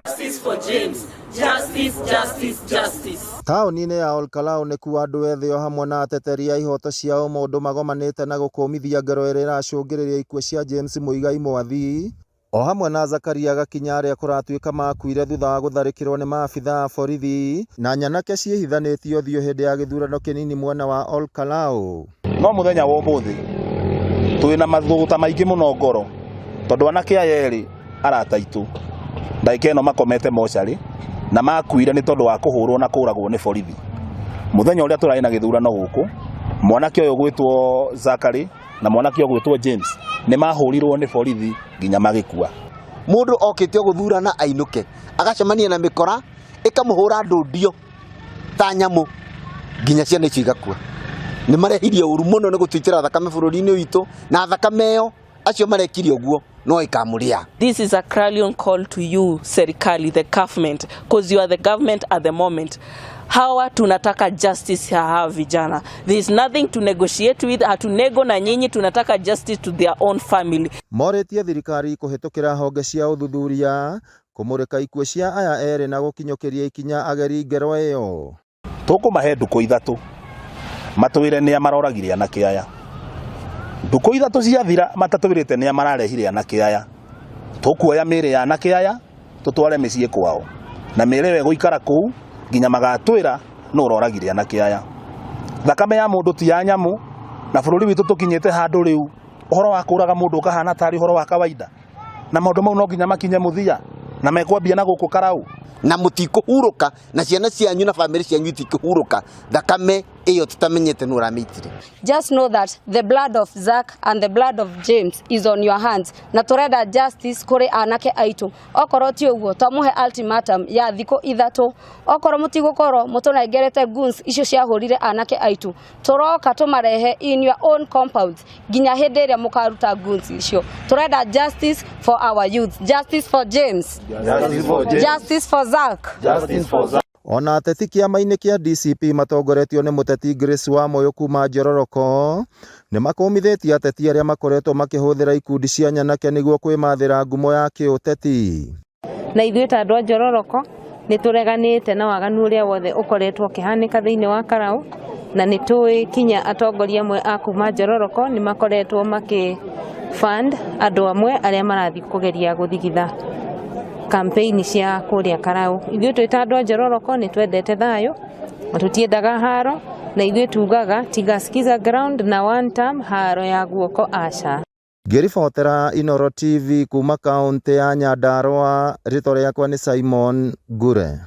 Justice for James. Justice, justice, justice. Taũni-inĩ ya Olkalau nĩkuo andũ ethĩ o hamwe na ateteri a ihoto ciao mũndũ magomanĩte na gũkũmithia ngero ĩrĩa ĩracũngĩrĩria ikuũ cia James Muigai Mwathi o hamwe na Zakaria Gakinya arĩa kũratuĩka makuire thutha wa gũtharĩkĩrwo nĩ maabithaa a borithi na nyanake ciĩhithanĩtie ũthiũ hĩndĩ ya gĩthurano kĩnini mwena wa Olkalau. No mũthenya wa ũmũthĩ twĩna mathũgũta maingĩ mũno ngoro tondũ anake aya erĩ arata aitũ ndagĩka ĩno makomete mocarĩ na makuire nĩ tondũ wa kũhũrwo na kũragwo nĩ borithi. Mũthenya ũrĩa tũrarĩ na gĩthurano gũkũ mwanake ũyũ gwĩtwo Zakari na mwanake ũyũ gwĩtwo James nĩ mahũrirwo nĩ borithi nginya magĩkua. Mũndũ okĩte gũthurana ainũke agacemania na mĩkora ĩkamũhũra ndũndio ta nyamũ nginya ciana icio igakua. Nĩ marehirie ũru mũno nĩ gũtuĩkĩra thakame bũrũri-inĩ witũ na thakame ĩyo acio marekirie ũguo no ikamũria. This is a clarion call to you, serikali, the government, because you are the government at the moment. Hawa tunataka justice ya hawa vijana. There is nothing to negotiate with. Hatunego na nyinyi, tunataka justice to their own family. Moretie thirikari kũhĩtũkĩra honge cia ũthuthuria kũmũrĩka ikuũ cia aya erĩ na gũkinyũkĩria ikinya ageri ngero ĩyo. Tũkũmahe ndukũ ithatũ matwĩre nĩa maroragire anake aya. Ndukũ ithatũ ciathira matatwĩrĩte nĩa mararehire anake aya. Tũkuoya mĩĩrĩ ya anake aya tũtware mĩciĩ kwao na mĩĩrĩ ĩyo ĩgũikara kũu nginya magatwĩra no ũroragire anake aya. Thakame ya mũndũ ti ya nyamũ na bũrũri witũ tũkinyĩte handũ rĩu ũhoro wa kũraga mũndũ ũkahana tarĩ ũhoro wa kawaida na maũndũ mau no nginya makinye mũthia na mekwambia na gũkũ Karau na mũtikũhurũka na ciana cianyu na family cianyu itikũhurũka. Thakame ĩyo tutamenyete nũ ũramĩitire. Just know that the blood of Zach and the blood of James is on your hands. Na tũrenda justice kũrĩ anake aitũ. Okorwo ti ũguo tũmũhe ultimatum ya thikũ ithatũ. Okorwo mũtigũkorwo mũtũnengerete guns icio ciahũrire anake aitũ. Tũroka tũmarehe in your own compounds nginya hĩndĩ ĩrĩa mũkaruta guns icio. Tũrenda justice for our youth. Justice for James. Justice for James. Justice for Zach. Justice for Zach. Ona ateti kĩama-inĩ kĩa DCP matongoretio nĩ mũteti Grace Wamoyo kuma Njororoko nĩ makũmithĩtie ateti arĩa makoretwo makĩhũthĩra ikundi cia nyanake nĩguo kwĩmathĩra ngumo ya kĩũteti. Na ithuĩ ta andũ a Njororoko nĩ tũreganĩte na waganu ũrĩa wothe ũkoretwo ũkĩhanĩka thĩinĩ wa Karau na nĩ tũĩ kinya atongoria amwe a kuma Njororoko nĩ makoretwo makĩfund andũ amwe arĩa marathiĩ kũgeria gũthigitha kampeni cia kũrĩa Karau. Ithuĩ twĩ ta andũ a Njororoko nĩ twendete thayũ na tũtiendaga haro na ithuĩ tugaga tiga skiza ground na one term haro ya guoko aca. Ngĩribotera Inooro TV kuma kaunti ya Nyandarua, rĩtwa rĩakwa nĩ Simon Ngure.